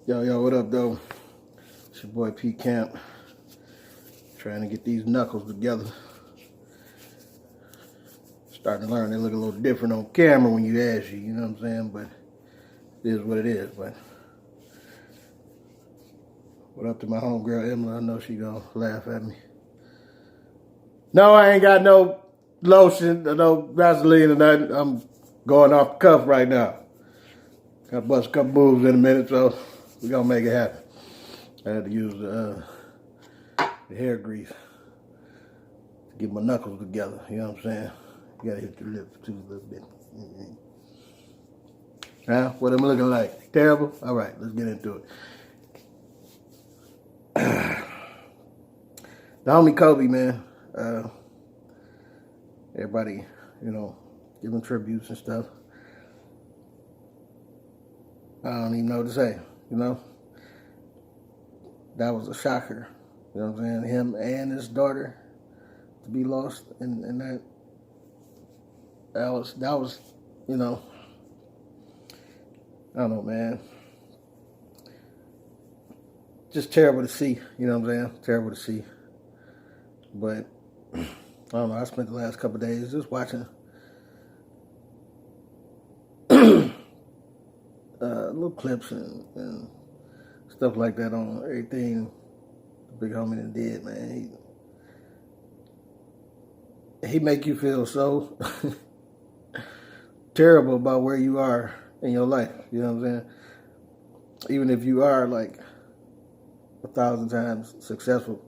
Yo, what up, though? It's your boy P Camp. Trying to get these knuckles together. Starting to learn they look a little different on camera when you ask you know what I'm saying? But it is what it is. But what up to my homegirl Emily? I know she gonna laugh at me. No, I ain't got no lotion or no Vaseline or nothing. I'm going off the cuff right now. Got to bust a couple moves in a minute, so we gonna make it happen. I had to use the hair grease to get my knuckles together. You know what I'm saying? You gotta hit your lips too a little bit. Now, what am I looking like? Terrible? All right, let's get into it. The homie Kobe, man. Everybody, giving tributes and stuff. I don't even know what to say, That was a shocker. You know what I'm saying? Him and his daughter to be lost in that. That was, I don't know, man. Just terrible to see, you know what I'm saying? Terrible to see. But, I don't know, I spent the last couple of days just watching little clips and stuff like that on everything the big homie done did, man. He make you feel so terrible about where you are in your life, you know what I'm saying? Even if you are like 1,000 times successful,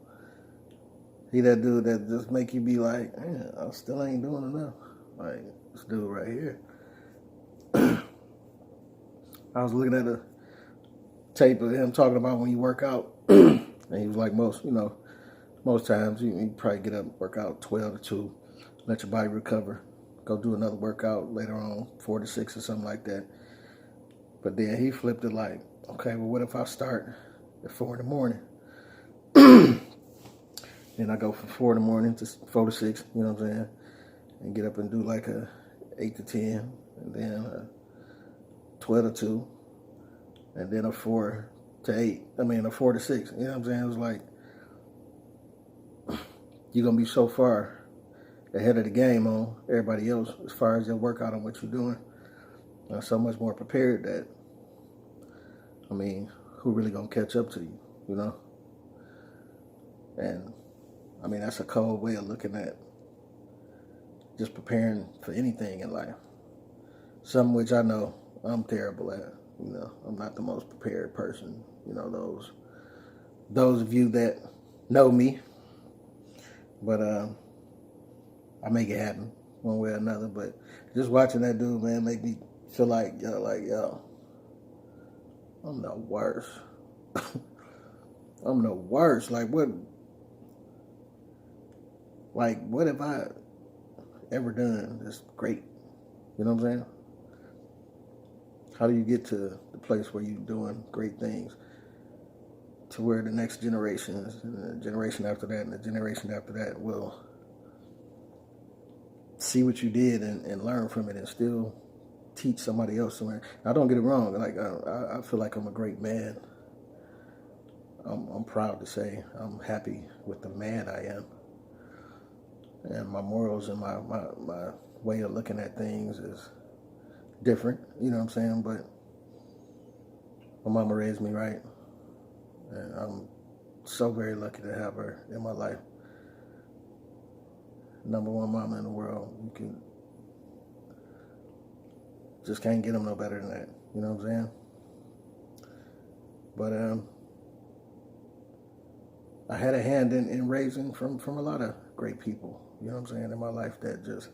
he that dude that just make you be like, man, I still ain't doing enough. Like this dude right here. I was looking at a tape of him talking about when you work out, and he was like, most times you probably get up and work out 12 to 2, let your body recover, go do another workout later on, 4 to 6 or something like that. But then he flipped it like, okay, well, what if I start at 4 in the morning? Then I go from 4 in the morning to 4 to 6, you know what I'm saying? And get up and do like a 8 to 10, and then a 12 to 2, and then a 4 to 8. A 4 to 6, you know what I'm saying? It was like, you're going to be so far ahead of the game on everybody else as far as your workout and what you're doing. So much more prepared that, who really going to catch up to you, you know? And, that's a cold way of looking at just preparing for anything in life. Something which I know I'm terrible at, I'm not the most prepared person, those of you that know me. But I make it happen one way or another. But just watching that dude, man, make me feel like, yo, I'm the worst. I'm the worst. Like, what have I ever done that's great? You know what I'm saying? How do you get to the place where you're doing great things to where the next generations and the generation after that and the generation after that will see what you did and learn from it and still teach somebody else somewhere? Now, don't get it wrong. Like, I feel like I'm a great man. I'm proud to say I'm happy with the man I am. And my morals and my way of looking at things is different, you know what I'm saying? But my mama raised me right. And I'm so very lucky to have her in my life. Number one mama in the world. You just can't get them no better than that. You know what I'm saying? But I had a hand in raising from a lot of great people, you know what I'm saying, in my life that just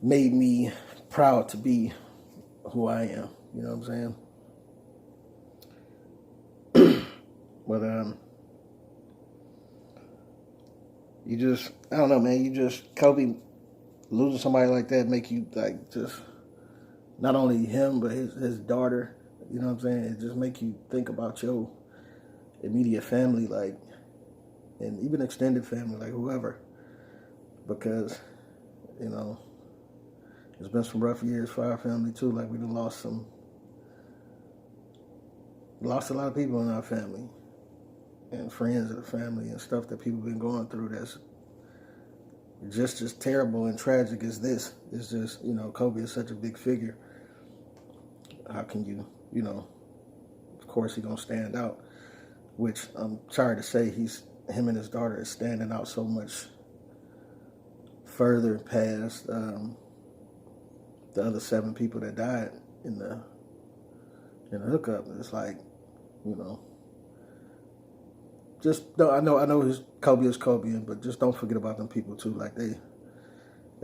made me proud to be who I am, you know what I'm saying? But I don't know, man, Kobe, losing somebody like that make you like just, not only him, but his daughter, you know what I'm saying? It just make you think about your immediate family, like, and even extended family, like whoever, because, it's been some rough years for our family too. Like, we done lost some lost a lot of people in our family and friends of the family and stuff that people been going through that's just as terrible and tragic as this. It's just, Kobe is such a big figure. How can you, of course he's going to stand out, which I'm sorry to say him and his daughter is standing out so much further past the other 7 people that died in the hookup. It's like, just I know his Kobe is Kobe, but just don't forget about them people too. Like they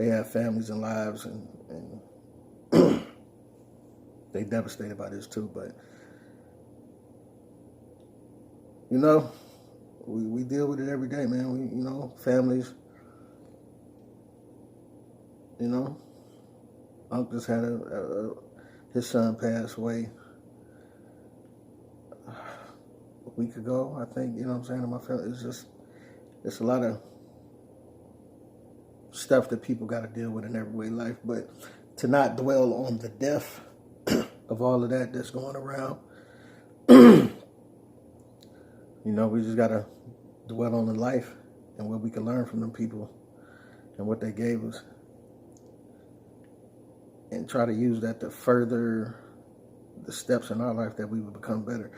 have families and lives, and they devastated by this too. But we deal with it every day, man. We families. Unc just had his son pass away a week ago, I think. You know what I'm saying? In my family, it's a lot of stuff that people got to deal with in everyday life. But to not dwell on the death of all of that that's going around, we just got to dwell on the life and what we can learn from them people and what they gave us, and try to use that to further the steps in our life that we would become better.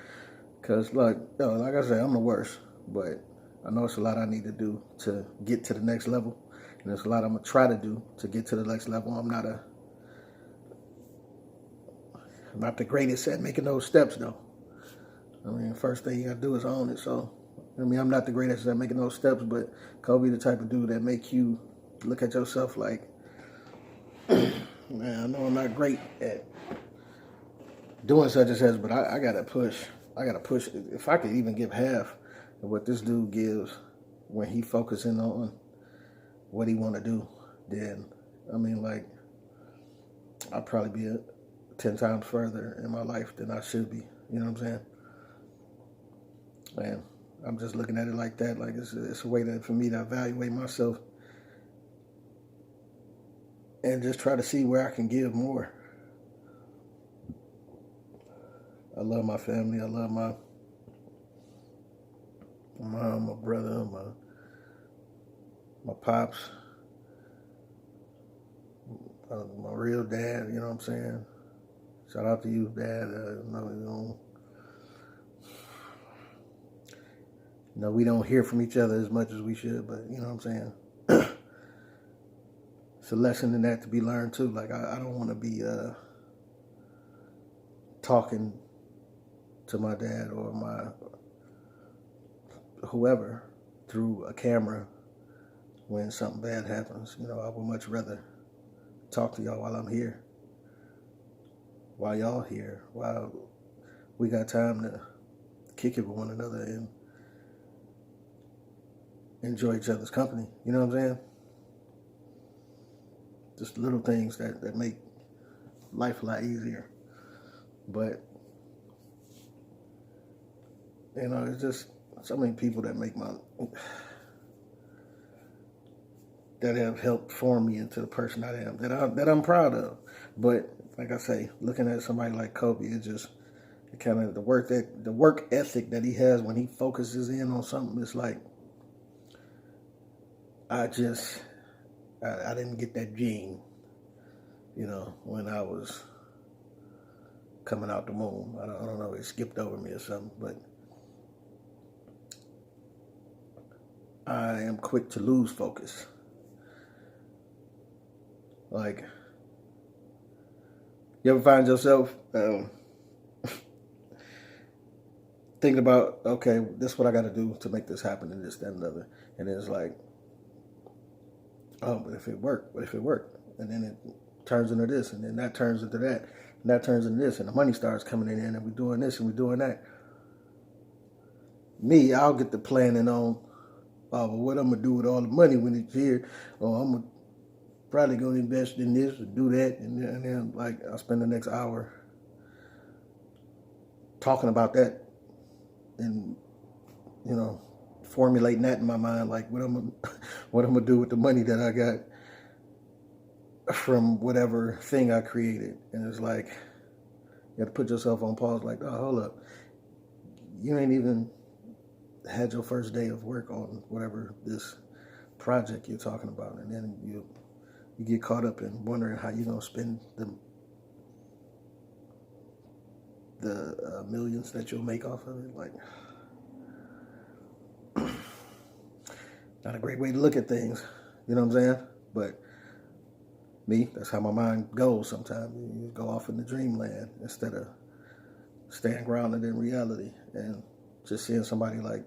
Because, like I said, I'm the worst, but I know it's a lot I need to do to get to the next level, and there's a lot I'm going to try to do to get to the next level. I'm not the greatest at making those steps, though. I mean, the first thing you got to do is own it. So, I'm not the greatest at making those steps, but Kobe the type of dude that make you look at yourself like, man, I know I'm not great at doing such and such, but I gotta push. I gotta push. If I could even give half of what this dude gives when he focusing on what he want to do, then I'd probably be 10 times further in my life than I should be. You know what I'm saying? Man, I'm just looking at it like that. Like it's a way for me to evaluate myself and just try to see where I can give more. I love my family. I love my mom, my brother, my pops, my real dad. You know what I'm saying? Shout out to you, Dad. We don't hear from each other as much as we should, but you know what I'm saying? It's a lesson in that to be learned too. Like I don't want to be talking to my dad or my whoever through a camera when something bad happens. I would much rather talk to y'all while I'm here, while y'all here, while we got time to kick it with one another and enjoy each other's company. You know what I'm saying? Just little things that make life a lot easier. But, it's just so many people that that have helped form me into the person I am, that I'm proud of. But, like I say, looking at somebody like Kobe, it's just kind of the work ethic that he has when he focuses in on something. It's like, I didn't get that gene, when I was coming out the womb. I don't know, it skipped over me or something, but I am quick to lose focus. Like, you ever find yourself thinking about, okay, this is what I got to do to make this happen, and this, that, and the other, and it's like, oh, but if it worked, and then it turns into this, and then that turns into that, and that turns into this, and the money starts coming in, and we're doing this, and we're doing that. Me, I'll get the planning on, what I'm going to do with all the money when it's here, or I'm probably going to invest in this, or do that, and then like, I'll spend the next hour talking about that, and, formulating that in my mind, like what I'm gonna do with the money that I got from whatever thing I created. And it's like, you have to put yourself on pause, like, oh, hold up. you ain't even had your first day of work on whatever this project you're talking about, and then you get caught up in wondering how you're gonna spend the millions that you'll make off of it. Like, not a great way to look at things, you know what I'm saying? But me, that's how my mind goes sometimes. You go off in the dreamland instead of staying grounded in reality. And just seeing somebody like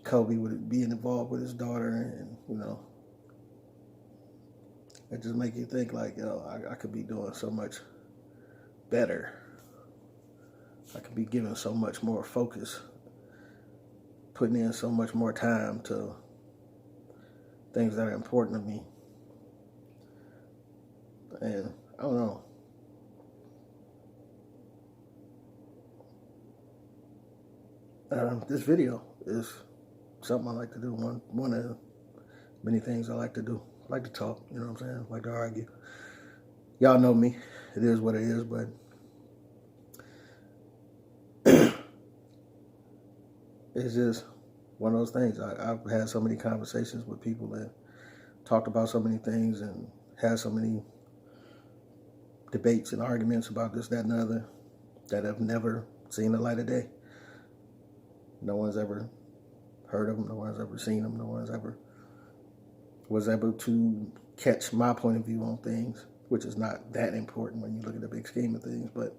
Kobe being involved with his daughter, and it just make you think like, I could be doing so much better. I could be giving so much more focus, putting in so much more time to things that are important to me. And I don't know. This video is something I like to do. One of the many things I like to do. I like to talk, you know what I'm saying? I like to argue. Y'all know me. It is what it is, but it's just one of those things. I've had so many conversations with people and talked about so many things and had so many debates and arguments about this, that, and the other that have never seen the light of day. No one's ever heard of them. No one's ever seen them. No one's ever was able to catch my point of view on things, which is not that important when you look at the big scheme of things. But,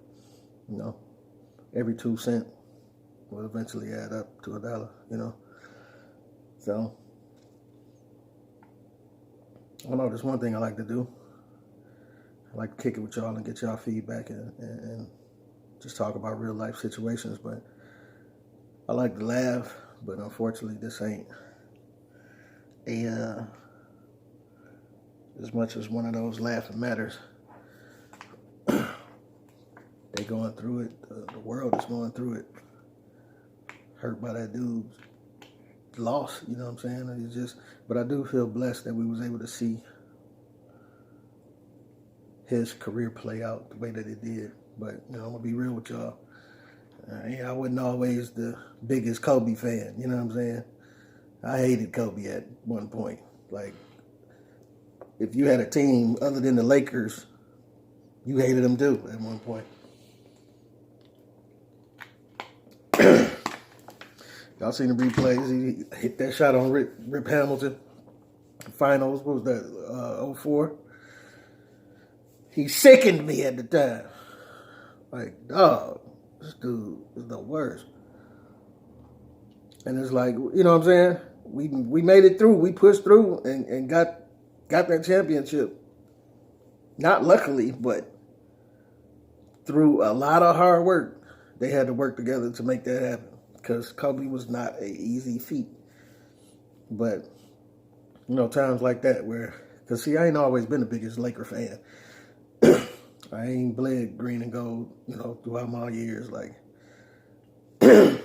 every 2 cents will eventually add up to $1, So, I don't know, there's one thing I like to do. I like to kick it with y'all and get y'all feedback and just talk about real life situations. But I like to laugh, but unfortunately this ain't as much as one of those laughing matters. They going through it. The world is going through it. Hurt by that dude's loss, you know what I'm saying? But I do feel blessed that we was able to see his career play out the way that it did. But, I'm going to be real with y'all. I wasn't always the biggest Kobe fan, you know what I'm saying? I hated Kobe at one point. Like, if you had a team other than the Lakers, you hated them too at one point. Y'all seen the replays? He hit that shot on Rip Hamilton. Finals, what was that, 04? He sickened me at the time. Like, dog, this dude is the worst. And it's like, you know what I'm saying? We made it through. We pushed through and got that championship. Not luckily, but through a lot of hard work. They had to work together to make that happen. Because Kobe was not an easy feat. But, times like that where, because see, I ain't always been the biggest Laker fan. I ain't bled green and gold, throughout my years. Like, I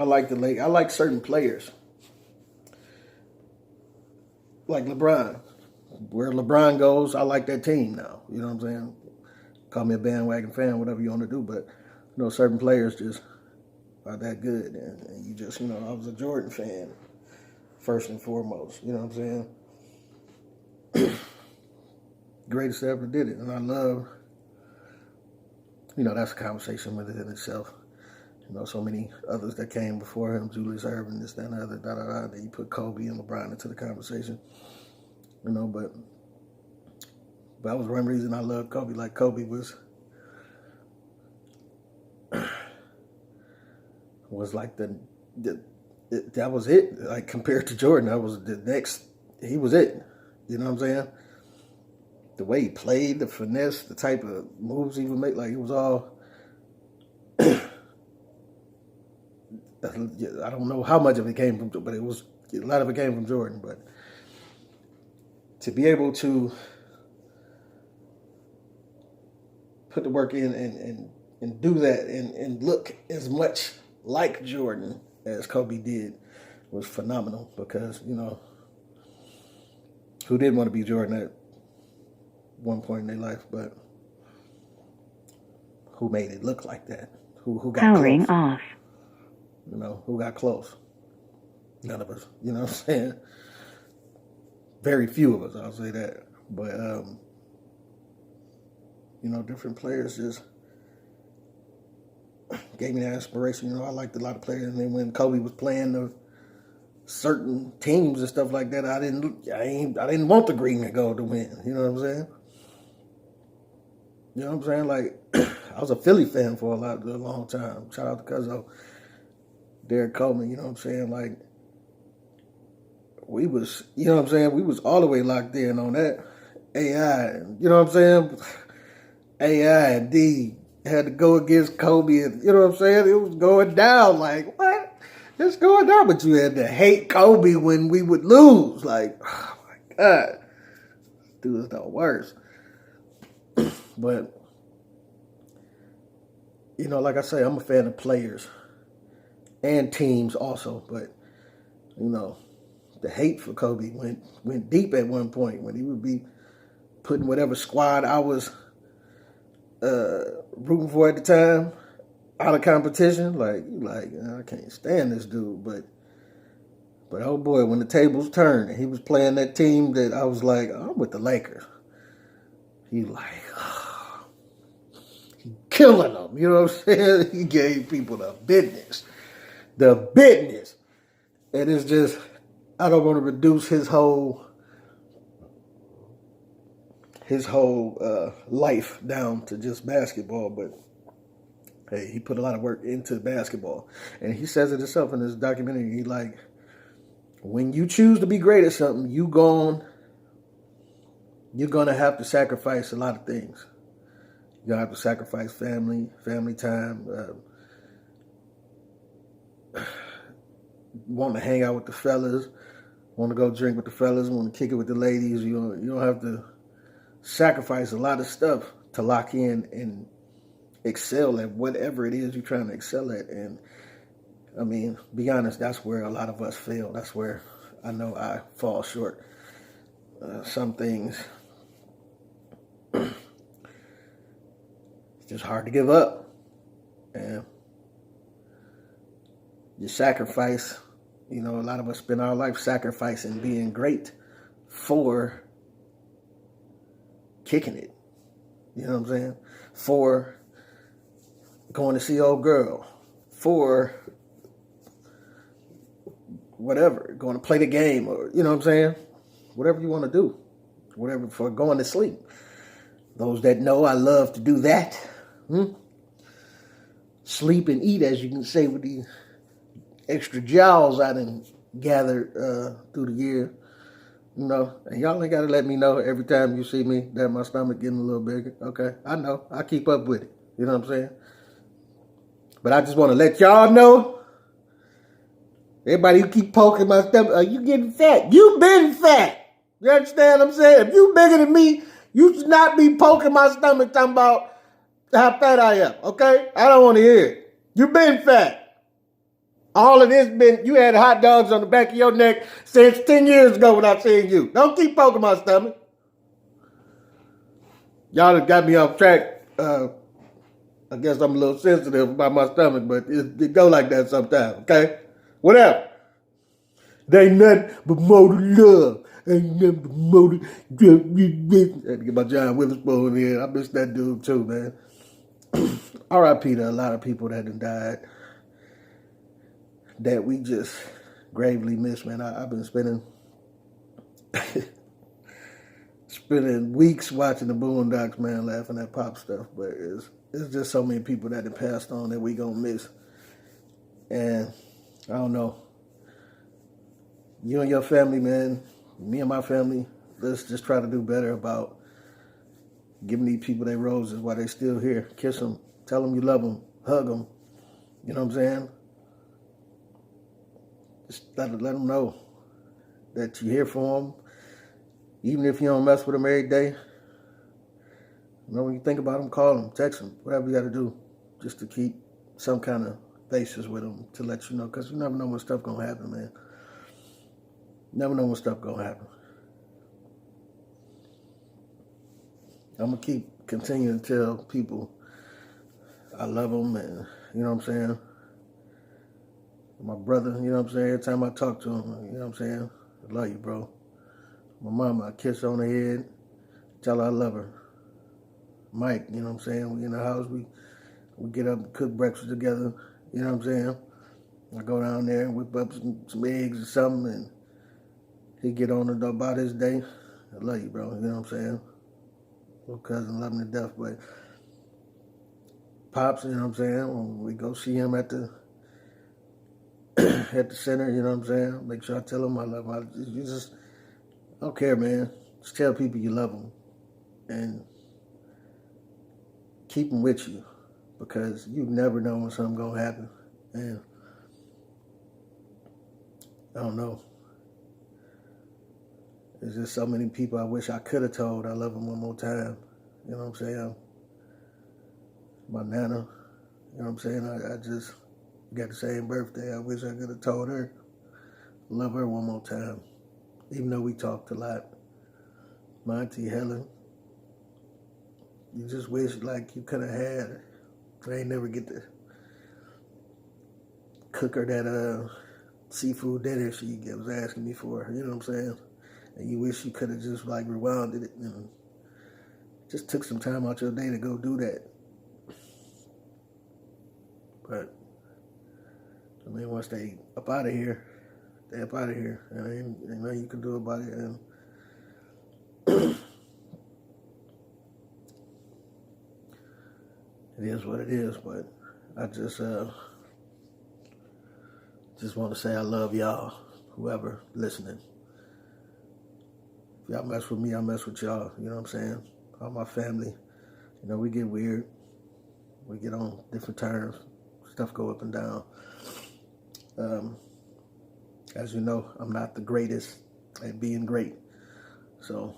like the Lakers. I like certain players. Like LeBron. Where LeBron goes, I like that team now. You know what I'm saying? Call me a bandwagon fan, whatever you want to do. But, certain players just are that good. And you just, I was a Jordan fan, first and foremost. You know what I'm saying? Greatest that ever did it. And I love, that's a conversation within itself. So many others that came before him, Julius Erving, this, that, and the other, Then you put Kobe and LeBron into the conversation. But that was one reason I loved Kobe. Like, Kobe was like that was it. Like, compared to Jordan, that was the next, he was it. You know what I'm saying? The way he played, the finesse, the type of moves he would make, like, it was all, I don't know how much of it came from, but it was, a lot of it came from Jordan. But to be able to put the work in and do that and look as much like Jordan as Kobe did was phenomenal. Because, who didn't want to be Jordan at one point in their life? But who made it look like that? who got Powering close. off. You know, who got close. None of us. You know what I'm saying? Very few of us, I'll say that. But, you know, different players just gave me that inspiration. You know, I liked a lot of players. And then when Kobe was playing the certain teams and stuff like that, I didn't want the green and gold to win. You know what I'm saying? You know what I'm saying? Like, I was a Philly fan for a long time. Shout out to Cuzzo, Derek Coleman. You know what I'm saying? Like, we was, you know what I'm saying? We was all the way locked in on that. AI, you know what I'm saying? AI and D had to go against Kobe, and you know what I'm saying? It was going down. Like, what? It's going down. But you had to hate Kobe when we would lose. Like, oh my God. Dude is the worst. But, you know, like I say, I'm a fan of players and teams also. But, you know, the hate for Kobe went deep at one point when he would be putting whatever squad I was rooting for at the time out of competition. Like I can't stand this dude. But oh boy, when the tables turned and he was playing that team that I was like, I'm with the Lakers. He like, oh, he killing them. You know what I'm saying? He gave people the business. And it's just, I don't want to reduce his whole life down to just basketball, but hey, he put a lot of work into basketball. And he says it himself in this documentary. He like, when you choose to be great at something, you're going to have to sacrifice a lot of things. You're going to have to sacrifice family time, want to hang out with the fellas, want to go drink with the fellas, want to kick it with the ladies. You don't have to sacrifice a lot of stuff to lock in and excel at whatever it is you're trying to excel at. And I mean, be honest, that's where a lot of us fail. That's where I know I fall short. Some things, it's just hard to give up. And you sacrifice, you know, a lot of us spend our life sacrificing being great for kicking it. You know what I'm saying? For going to see old girl. For whatever, going to play the game, or you know what I'm saying? Whatever you want to do. Whatever, for going to sleep. Those that know I love to do that. Sleep and eat, as you can say, with the extra jowls I done gathered through the year. You know, and y'all ain't got to let me know every time you see me that my stomach getting a little bigger. Okay, I know. I keep up with it. You know what I'm saying? But I just want to let y'all know, everybody who keep poking my stomach, you getting fat. You been fat. You understand what I'm saying? If you bigger than me, you should not be poking my stomach talking about how fat I am, okay? I don't want to hear it. You been fat. All of this you had hot dogs on the back of your neck since 10 years ago when I seen you. Don't keep poking my stomach. Y'all have got me off track. I guess I'm a little sensitive about my stomach, but it go like that sometimes, okay? Whatever. There ain't nothing but more to love. Ain't nothing but more to... I had to get my John Witherspoon in here. I miss that dude too, man. R.I.P. to a lot of people that have died that we just gravely miss, man. I've been spending weeks watching the Boondocks, man, laughing at pop stuff, but it's just so many people that have passed on that we gonna miss. And I don't know. You and your family, man, me and my family, let's just try to do better about giving these people their roses while they're still here. Kiss them, tell them you love them, hug them. You know what I'm saying? Just let them know that you're here for them. Even if you don't mess with them every day. You know, when you think about them, call them, text them, whatever you got to do, just to keep some kind of basis with them to let you know, because you never know when stuff gonna happen, man. Never know when stuff gonna happen. I'm gonna keep continuing to tell people I love them, and you know what I'm saying? My brother, you know what I'm saying? Every time I talk to him, you know what I'm saying? I love you, bro. My mama, I kiss her on the head, tell her I love her. Mike, you know what I'm saying? We in the house, we get up and cook breakfast together, you know what I'm saying? I go down there and whip up some eggs or something, and he get on about his day. I love you, bro, you know what I'm saying? Little cousin, love him to death, but Pops, you know what I'm saying? When we go see him at the at the center, you know what I'm saying? Make sure I tell him I love him. I don't care, man. Just tell people you love them and keep them with you, because you never know when something's gonna happen. And I don't know. There's just so many people I wish I could have told I love them one more time. You know what I'm saying? My Nana, you know what I'm saying? I just got the same birthday. I wish I could have told her love her one more time, even though we talked a lot. My auntie Helen, you just wish like you could have had her. I ain't never get to cook her that seafood dinner she was asking me for. You know what I'm saying? And you wish you could have just like rewinded it and just took some time out your day to go do that. But I mean, once they up out of here, they up out of here, and ain't nothing you can do about it. And it is what it is. But I just want to say I love y'all, whoever listening. If y'all mess with me, I mess with y'all. You know what I'm saying? All my family. You know, we get weird. We get on different terms. Stuff go up and down. As you know, I'm not the greatest at being great. So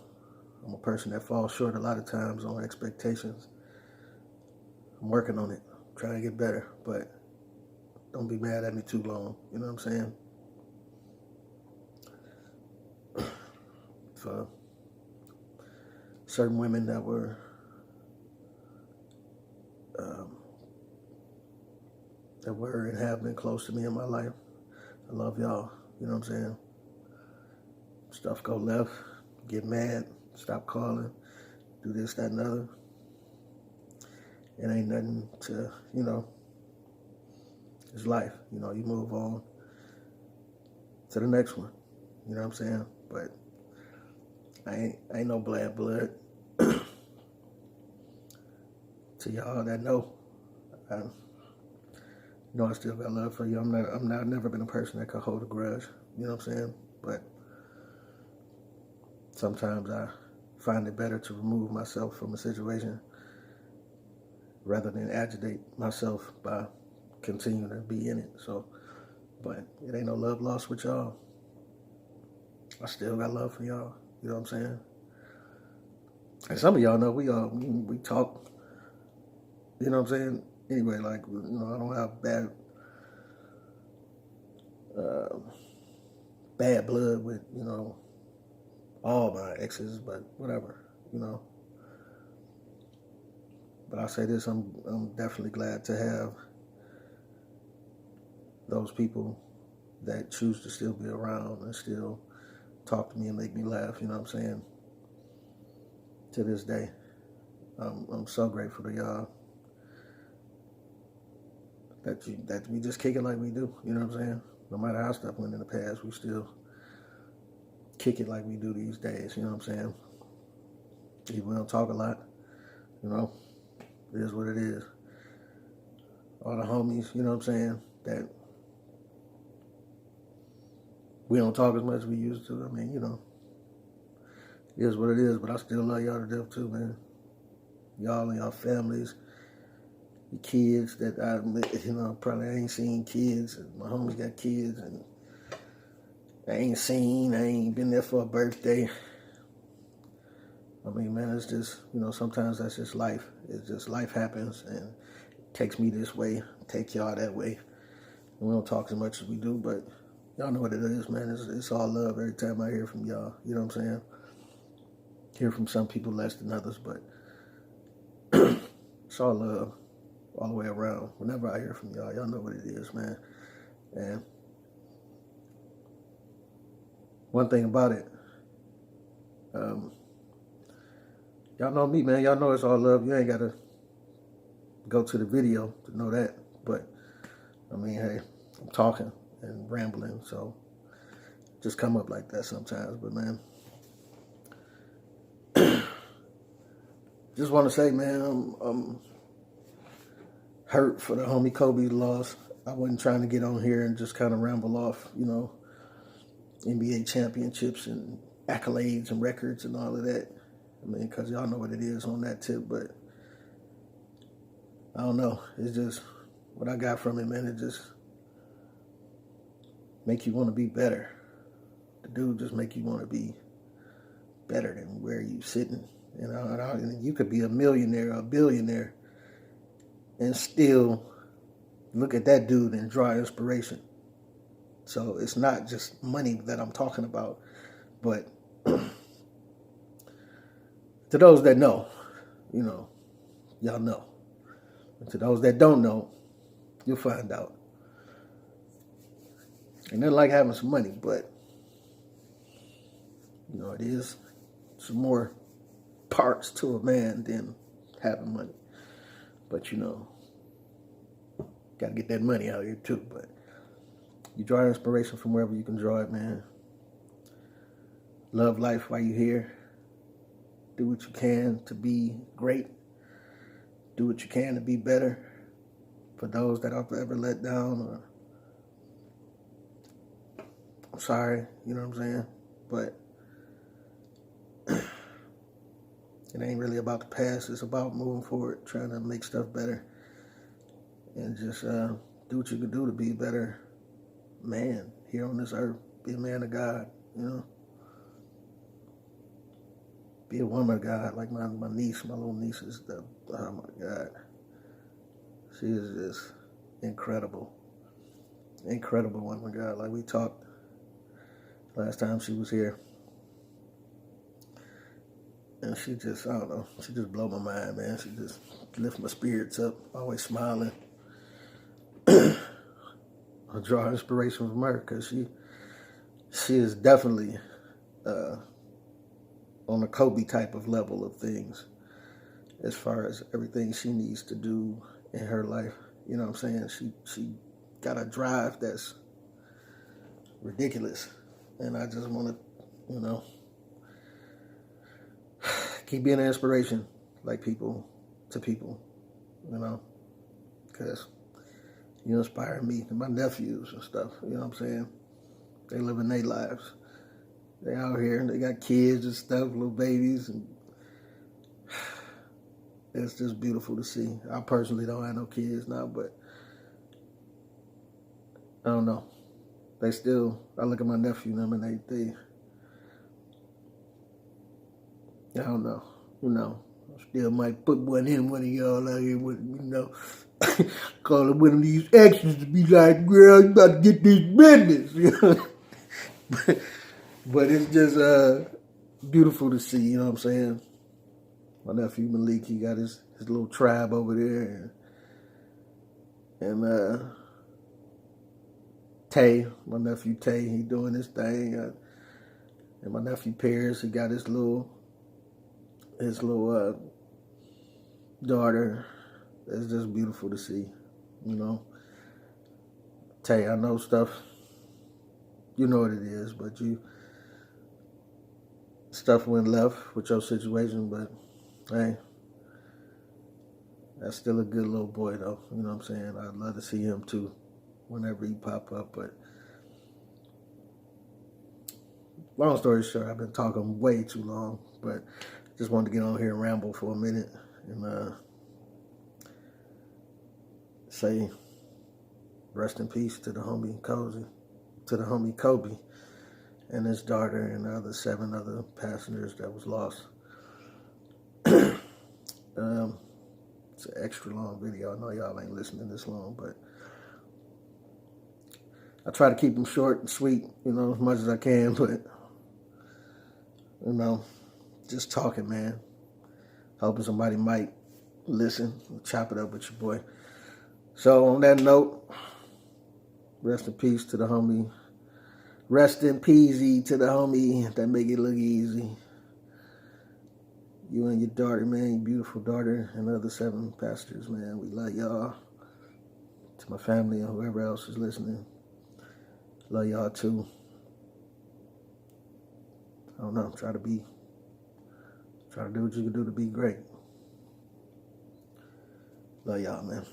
I'm a person that falls short a lot of times on expectations. I'm working on it, trying to get better, but don't be mad at me too long. You know what I'm saying? For certain women that were and have been close to me in my life, I love y'all. You know what I'm saying? Stuff go left, get mad, stop calling, do this, that, and the other. It ain't nothing to, you know, it's life. You know, you move on to the next one. You know what I'm saying? But I ain't no bad blood. To y'all that know, I still got love for you. I've never been a person that could hold a grudge. You know what I'm saying? But sometimes I find it better to remove myself from a situation rather than agitate myself by continuing to be in it. So, but it ain't no love lost with y'all. I still got love for y'all. You know what I'm saying? And some of y'all know we talk. You know what I'm saying? Anyway, like, you know, I don't have bad blood with, you know, all my exes, but whatever, you know. But I'll say this, I'm definitely glad to have those people that choose to still be around and still talk to me and make me laugh, you know what I'm saying? To this day. I'm so grateful to y'all that we just kick it like we do, you know what I'm saying? No matter how stuff went in the past, we still kick it like we do these days, you know what I'm saying? Even we don't talk a lot, you know, it is what it is. All the homies, you know what I'm saying, that we don't talk as much as we used to. I mean, you know, it is what it is, but I still love y'all to death too, man. Y'all and y'all families, the kids that you know, probably ain't seen kids. My homies got kids, and I ain't been there for a birthday. I mean, man, it's just, you know, sometimes that's just life. It's just life happens, and it takes me this way, take y'all that way. And we don't talk as much as we do, but y'all know what it is, man. It's all love every time I hear from y'all. You know what I'm saying? Hear from some people less than others, but it's all love. all the way around. Whenever I hear from y'all know what it is, man. And one thing about it, y'all know me, man. Y'all know it's all love. You ain't got to go to the video to know that. But, I mean, hey, I'm talking and rambling, so just come up like that sometimes. But, man, just want to say, man, I'm hurt for the homie Kobe's loss. I wasn't trying to get on here and just kind of ramble off, NBA championships and accolades and records and all of that. I mean, because y'all know what it is on that tip, but I don't know. It's just what I got from it, man. It just make you want to be better. The dude just make you want to be better than where you sitting. And you could be a millionaire or a billionaire and still look at that dude and draw inspiration. So it's not just money that I'm talking about, but to those that know, y'all know. And to those that don't know, you'll find out. And they like having some money, but it is some more parts to a man than having money. But got to get that money out here too. But you draw inspiration from wherever you can draw it, man. Love life while you're here. Do what you can to be great. Do what you can to be better. For those that I've ever let down, I'm sorry, you know what I'm saying? But it ain't really about the past. It's about moving forward, trying to make stuff better. And just do what you can do to be a better man here on this earth. Be a man of God, Be a woman of God. Like my niece, my little niece is oh my God. She is just incredible. Incredible woman of God. Like we talked last time she was here. And she just, I don't know, she just blow my mind, man. She just lift my spirits up, always smiling. I draw inspiration from her because she is definitely on a Kobe type of level of things as far as everything she needs to do in her life. You know what I'm saying? She got a drive that's ridiculous. And I just want to, keep being an inspiration to people, because you inspire me and my nephews and stuff, you know what I'm saying? They living their lives. They out here and they got kids and stuff, little babies, and it's just beautiful to see. I personally don't have no kids now, but I don't know. They still, I look at my nephew and them and they I don't know. I still might put one of y'all out here with, calling one of these extras to be like, girl, you about to get this business. But it's just beautiful to see, you know what I'm saying? My nephew Malik, he got his little tribe over there. And Tay, my nephew Tay, he doing his thing. And my nephew Paris, he got his little daughter. It's just beautiful to see, Tay, I know stuff, you know what it is, but stuff went left with your situation, but hey, that's still a good little boy though, you know what I'm saying? I'd love to see him too, whenever he pop up, but long story short, I've been talking way too long, but just wanted to get on here and ramble for a minute and say rest in peace to the homie Kobe and his daughter and the other 7 other passengers that was lost. It's an extra long video. I know y'all ain't listening this long, but I try to keep them short and sweet, as much as I can, but just talking, man. Hoping somebody might listen, chop it up with your boy. So on that note, rest in peace to the homie. Rest in peasy to the homie that make it look easy. You and your daughter, man, your beautiful daughter, and the other 7 pastors, man. We love y'all. To my family and whoever else is listening, love y'all too. I don't know, try to do what you can do to be great. Love y'all, man.